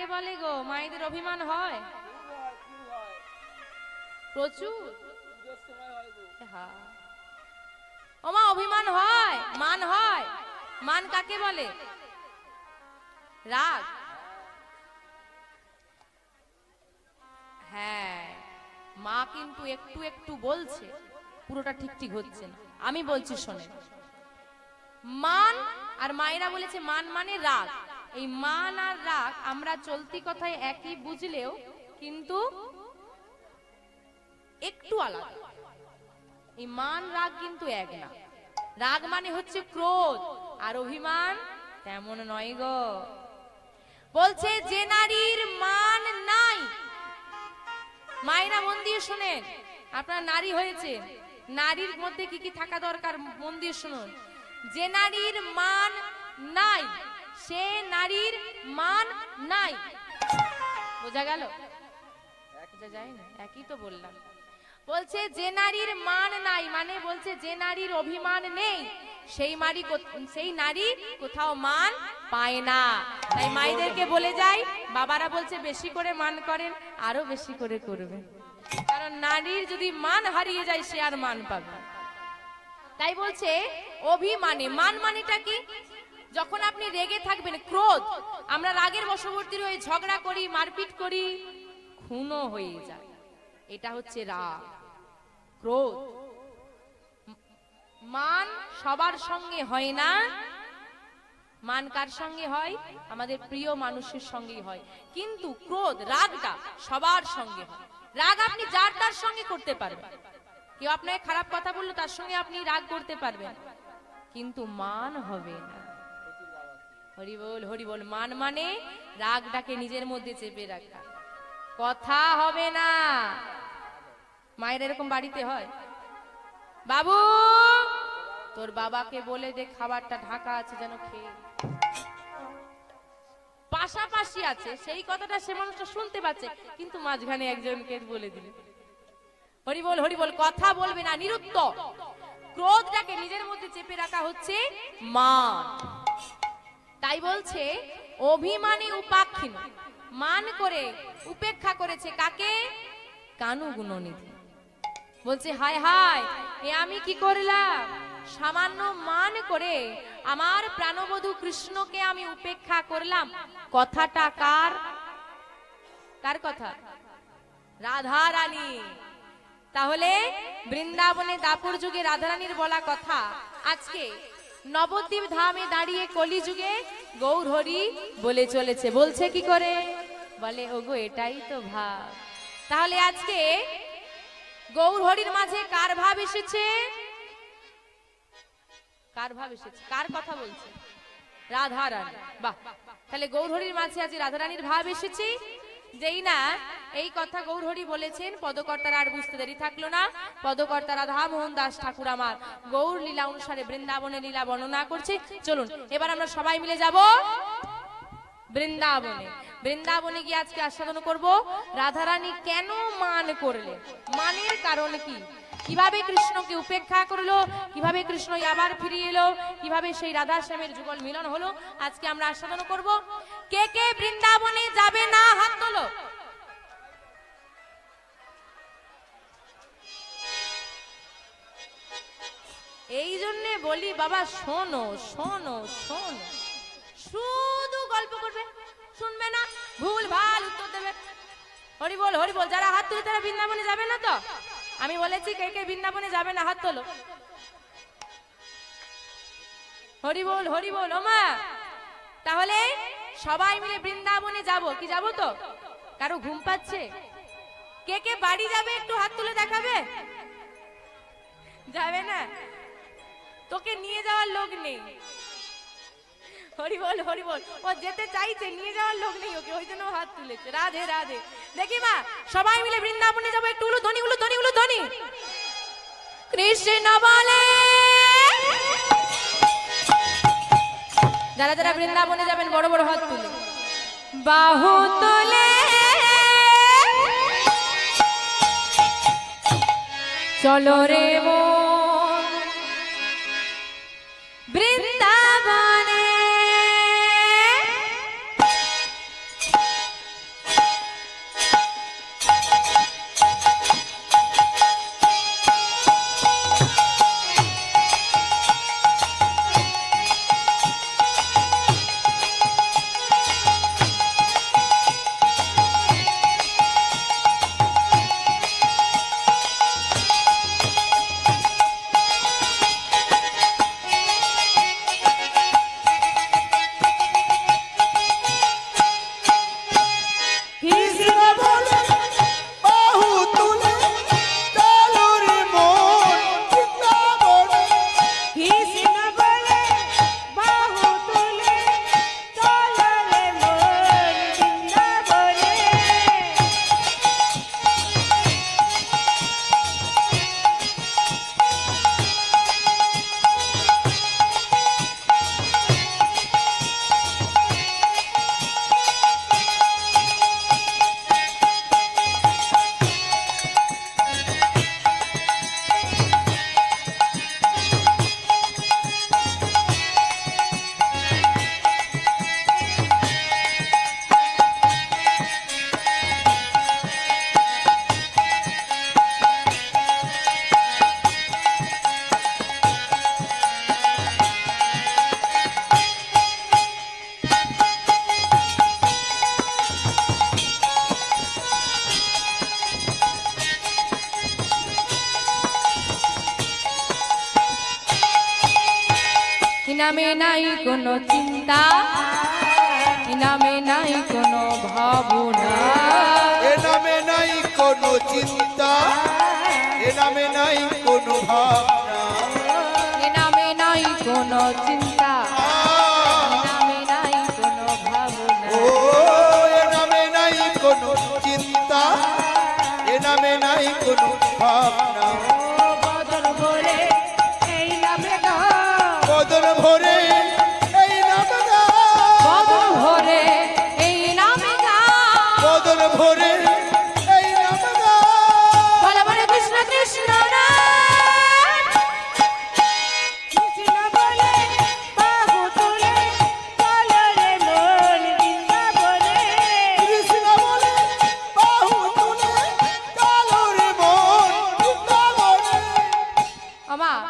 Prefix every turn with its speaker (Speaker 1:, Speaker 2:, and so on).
Speaker 1: কাকে বলে গো? মায়েদের অভিমান হয় প্রচুর। ওমা অভিমান হয়, মান হয়। মান কাকে বলে? রাগ। হ্যাঁ, মা কিন্তু একটু একটু বলছে, পুরোটা ঠিক ঠিক হচ্ছে না। আমি বলছি শোনে, মান আর মায়েরা বলেছে মান মানে রাগ। এই মান আর রাগ আমরা চলতি কথায় একই বুঝলেও কিন্তু একটু আলাদা। এই মান রাগ কিন্তু এক না। রাগ মানে হচ্ছে ক্রোধ, আর অভিমান তেমন নয় গো। বলছে যে নারীর মান নাই, মায়েরা মন দিয়ে শুনেন, আপনারা নারী হয়েছে, নারীর মধ্যে কি কি থাকা দরকার মন দিয়ে শুনুন। যে নারীর মান নাই, সে নারীর মান নাই। বোঝা গেল? বোঝা যায় না? একই তো বললাম। বলছে যে নারীর মান নাই, মানে বলছে যে নারীর অভিমান নেই, সেই নারী কোথাও মান পায় না। তাই মায়েদেরকে বলে যাই, বাবারা বলছে বেশি করে মান করেন, আরো বেশি করে করবেন, কারণ নারীর যদি মান হারিয়ে যায় সে আর মান পাবে। তাই বলছে অভিমানে। মান মানেটা কি? যখন আপনি রেগে থাকবেন, ক্রোধ, আমরা রাগের বশবর্তী হয়ে ঝগড়া করি, মারপিট করি, খুনও হয়ে যায়, এটা হচ্ছে রাগ, ক্রোধ। মান সবার সঙ্গে হয় না। মান কার সঙ্গে হয়? আমাদের প্রিয় মানুষের সঙ্গেই হয়। কিন্তু ক্রোধ, রাগটা সবার সঙ্গে হয়। রাগ আপনি যার তার সঙ্গে করতে পারবেন। কেউ আপনাকে খারাপ কথা বললো, তার সঙ্গে আপনি রাগ করতে পারবেন, কিন্তু মান হবে না। হরি বল, হরি বল। মান মানে রাগটাকে নিজের মধ্যে চেপে রাখা, কথা হবে না। মায়ের এরকম বাড়িতে হয়, বাবু তোর বাবাকে বলে দে খাবারটা ঢাকা আছে যেন খেয়ে। পাশাপাশি আছে, সেই কথাটা সে মানুষটা শুনতে পাচ্ছে, কিন্তু মাঝখানে একজনকে বলে দিলে। হরি বল, হরি বল। কথা বলবে না, নিরুত্তর। ক্রোধটাকে নিজের মধ্যে চেপে রাখা হচ্ছে মান। তাই বলছে অভিমানী উপাক্ষিন, মান করে উপেক্ষা করেছে কাকে? কানু গুণনিধি। বলছে হায় হায়, এ আমি কি করলাম? সামান্য মান করে আমার প্রাণবধূ কৃষ্ণকে আমি উপেক্ষা করলাম। কথাটা কার? কার কথা? রাধা রানী। তাহলে বৃন্দাবনে দাপর যুগে রাধা রানীর বলা কথা আজকে নবদ্বীপ ধামে দাঁড়িয়ে কলিযুগে গৌর হরি বলে চলেছে। বলছে কি করে? বলে ওগো এটাই তো ভাব। তাহলে আজকে গৌর হরির মাঝে কার ভাব এসেছে? কার ভাব এসেছে? কার কথা বলছে? রাধা রানী। বাহ, তাহলে গৌর হরির মাঝে আজ রাধা রানীর ভাব এসেছে। যেই না এই কথা গৌর হরি বলেছেন, পদকর্তার আর বুঝতে দেরি থাকলো না। পদকর্তা রাধা মোহন দাস ঠাকুর আমার গৌর লীলা অনুসারে বৃন্দাবনের লীলা বর্ণনা করছে। চলুন এবার আমরা সবাই মিলে যাব বৃন্দাবনে। বৃন্দাবনে গিয়ে আজকে আস্বাদন করব রাধারানী কেন মান করলেন, মানের কারণ কি, কিভাবে কৃষ্ণকে উপেক্ষা করলো, কিভাবে কৃষ্ণ আবার ফিরে এলো, কিভাবে সেই রাধা শ্যামের যুগল মিলন হলো, আজকে আমরা আস্বাদন করব। কে কে বৃন্দাবনে যাবে না হাত তোলো। এই জন্য বলি বাবা শোনো শোনো শোনো, শুধু গল্প করবে, শুনবে না, ভুল ভাল উত্তর দেবে। হরি বল, হরি বল। যারা হাত তুলে তারা বৃন্দাবনে যাবে না তো? আমি বলেছি কে কে বৃন্দাবনে যাবে না হাত তোলো। হরি বল, হরি বল। ওমা তাহলে সবাই মিলে বৃন্দাবনে যাব কি? যাব তো? কারো ঘুম পাচ্ছে? কে কে বাড়ি যাবে একটু হাত তুলে দেখাবে। যাবে না? তোকে নিয়ে যাওয়ার লোক নেই। হরি বল, হরি বল। ও যেতে চাইছে, নিয়ে যাওয়ার লোক নেই ওকে, ওই জন্য হাত তুলেছে। রাধে রাধে। দেখি মা সবাই মিলে বৃন্দাবনে যাবো, একটু উলু ধ্বনি, উলু ধ্বনি, উলু ধ্বনি। কৃষ্ণ বলে। যারা যারা বৃন্দাবনে যাবেন বড় বড় হাত তুলে, বাহু তোলে চলো রে মন বৃন্দাবনে। নামে নাই কোনো চিন্তা, এ নামে নাই কোনো ভাবনা,
Speaker 2: এ নামে নাই কোনো চিন্তা, এ নামে নাই কোনো ভাবনা,
Speaker 1: এ নামে নাই কোনো চিন্তা, এ নামে নাই কোনো ভাবনা।
Speaker 2: ও এ নামে নাই কোনো চিন্তা, এ নামে নাই কোনো ভাবনা।